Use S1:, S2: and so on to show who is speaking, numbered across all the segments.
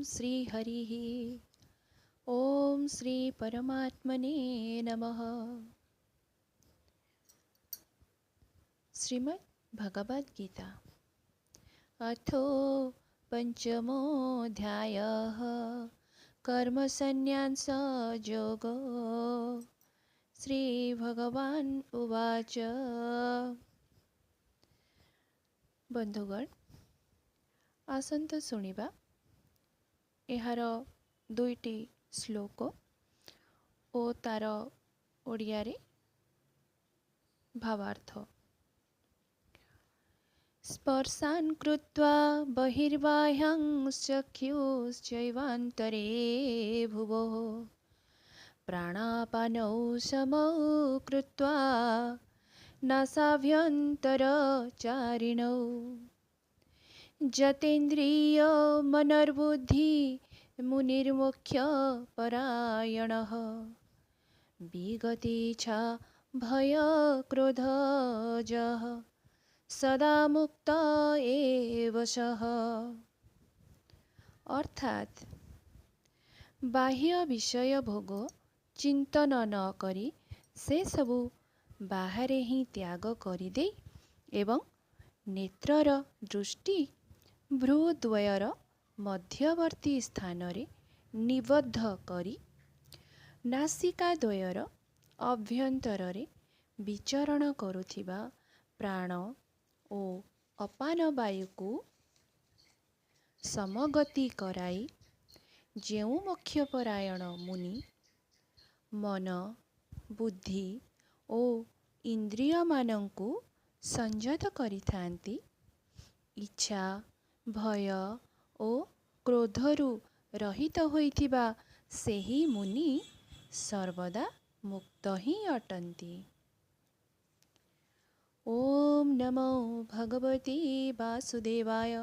S1: श्री हरिः ॐ श्री परमात्मने नमः। श्रीमद् भगवद गीता अथो पंचमोऽध्यायः कर्मसन्न्यास योगो। श्री भगवान उवाच। बंधुगण आसंत शुणिबा एहार दुईटी श्लोक ओ तार ओडिया रे भावार्थ। स्पर्शान् कृत्वा बहिर्बाह्यं चक्षुश्चैवान्तरे भुवोः प्राणापानौ समौ कृत्वा नासाभ्यन्तरचारिणौ जतेन्द्रिय मनर्बुद्धि मुनिर्मोक्ष परायणः विगतेच्छा भय क्रोधजः सदा मुक्त एव सः। अर्थात बाह्य विषय भोग चिंतन न करी से सबु बाहरे ही त्याग करिदे एवं नेत्रर दृष्टि भ्रूद्वयर मध्यवर्ती स्थान रे निबद्ध करी नासिकाद्वयर अभ्यंतर रे विचरण करुथिबा प्राण ओ अपान वायु को समगति कराई जेउ मोक्षपरायण मुनि मन बुद्धि ओ इंद्रिय मानंकु संयत करिथांती इच्छा भय ओ क्रोधरु रहित होइथिबा सेही मुनि सर्वदा मुक्त ही अटंती। ओम नमो भगवते वासुदेवाय।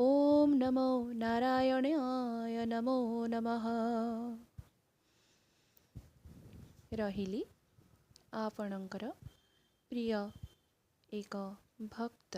S1: ओम नमो नारायणाय नमो नमः। रहिली आपणकर प्रिय एक भक्त।